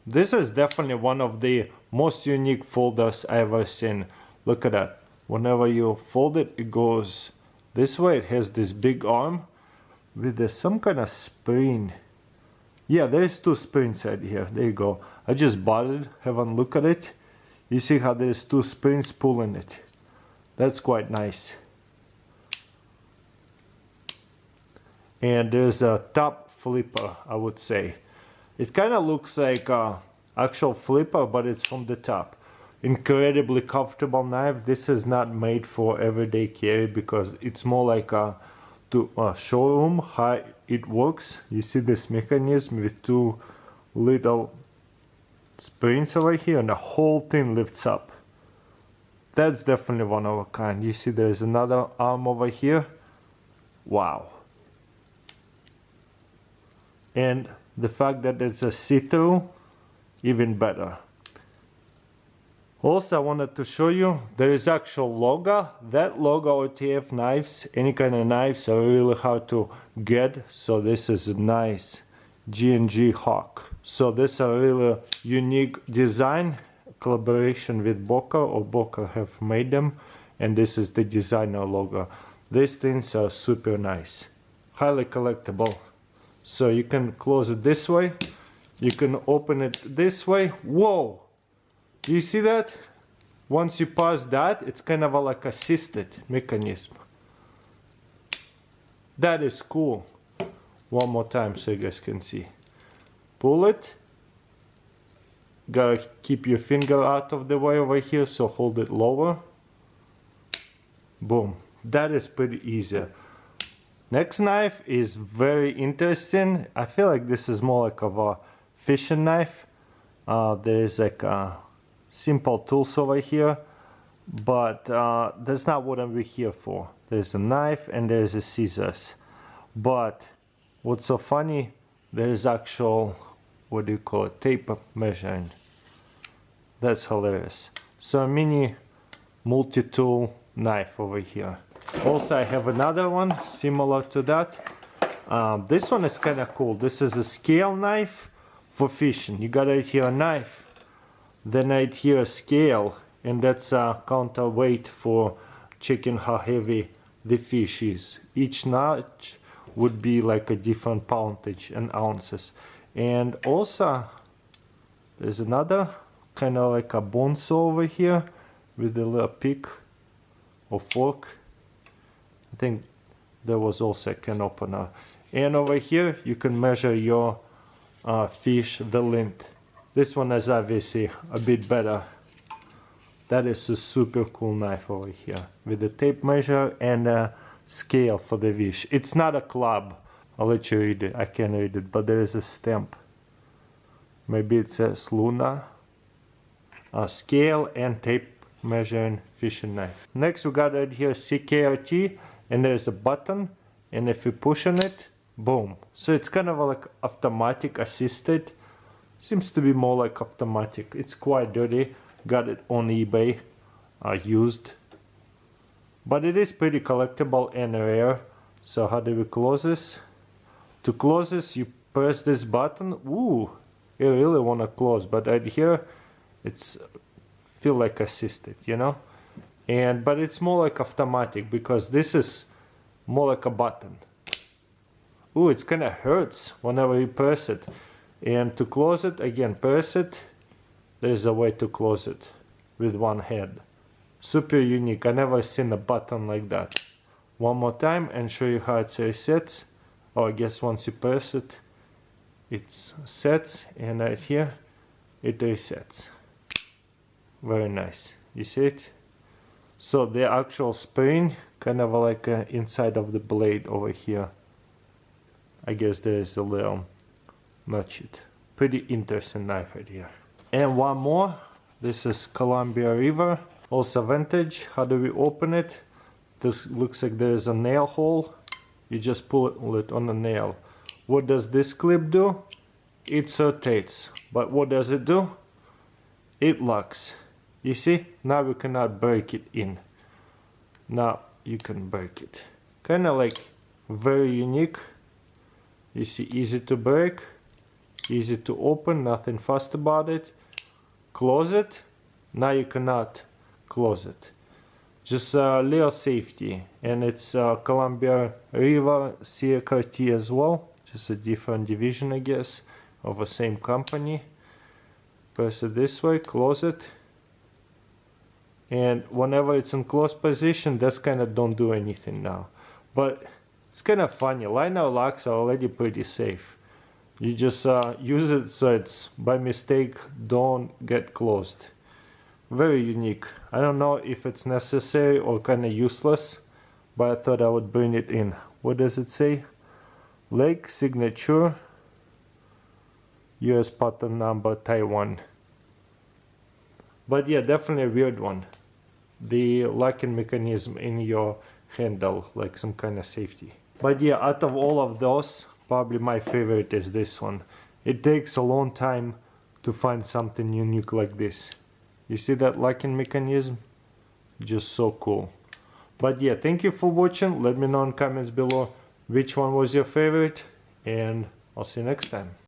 This is definitely one of the most unique folders I've ever seen. Look at that. Whenever you fold it, it goes this way. It has this big arm with some kind of spring. Yeah, there's two springs right here. There you go. I just bought it. Have a look at it. You see how there's two springs pulling it. That's quite nice. And there's a top flipper, I would say. It kind of looks like a actual flipper, but it's from the top. Incredibly comfortable knife. This is not made for everyday carry because it's more like a showroom how it works. You see this mechanism with two little springs over here, and the whole thing lifts up. That's definitely one of a kind. You see there's another arm over here. Wow. And the fact that it's a see-through, even better. Also, I wanted to show you there is actual logo. That logo OTF knives, any kind of knives, are really hard to get. So this is a nice G&G Hawk. So this is a really unique design, collaboration with Boker, or Boker have made them, and this is the designer logo. These things are super nice, highly collectible. So you can close it this way, you can open it this way. Whoa! You see that? Once you pass that, it's kind of like assisted mechanism. That is cool. One more time so you guys can see. Pull it. Gotta keep your finger out of the way over here, so hold it lower. Boom. That is pretty easy. Next knife is very interesting. I feel like this is more like of a fishing knife. There is like simple tools over here, but that's not what I'm here for. There's a knife and there's a scissors. But what's so funny, there's actual, what do you call it, tape measuring. That's hilarious. So a mini multi-tool knife over here. Also, I have another one similar to that. This one is kind of cool. This is a scale knife for fishing. You got right here a knife, then right here a scale, and that's a counterweight for checking how heavy the fish is. Each notch would be like a different poundage and ounces. And also there's another kind of like a bone saw over here with a little pick or fork. I think there was also a can opener. And over here you can measure your fish, the length. This one is obviously a bit better. That is a super cool knife over here with a tape measure and a scale for the fish. It's not a club. I'll let you read it. I can't read it, but there is a stamp. Maybe it says Luna. A scale and tape measuring fishing knife. Next we got right here CKRT, and there's a button, and if you push on it, boom. So it's kind of like automatic assisted. Seems to be more like automatic. It's quite dirty. Got it on eBay, used. But it is pretty collectible and rare. So how do we close this? To close this, you press this button. Ooh, you really want to close, but right here, it's feel like assisted, you know. But it's more like automatic because this is more like a button. Ooh, it's kind of hurts whenever you press it. And to close it, again, press it. There's a way to close it with one hand. Super unique. I never seen a button like that. One more time and show you how it resets. Oh, I guess once you press it, it sets, and right here it resets. Very nice. You see it? So the actual spring kind of like inside of the blade over here. I guess there is a little notch. Pretty interesting knife right here. And one more. This is Columbia River, also vintage. How do we open it? This looks like there is a nail hole. You just pull it on the nail. What does this clip do? It rotates. But what does it do? It locks. You see? Now we cannot break it in. Now you can break it. Kind of like very unique. You see, easy to break. easy to open, nothing fast about it. Close it. Now you cannot close it. Just little safety, and it's Columbia River CKRT as well, just a different division, I guess, of the same company. Press it this way, close it, and whenever it's in closed position, that's kind of don't do anything now. But it's kind of funny, liner locks are already pretty safe. You just use it so it's by mistake don't get closed. Very unique. I don't know if it's necessary or kind of useless, but I thought I would bring it in. What does it say? Lake signature, US pattern number, Taiwan. But yeah, definitely a weird one. The locking mechanism in your handle, like some kind of safety. But yeah, out of all of those, probably my favorite is this one. It takes a long time to find something unique like this. You see that locking mechanism? Just so cool. But yeah, thank you for watching. Let me know in comments below which one was your favorite, and I'll see you next time.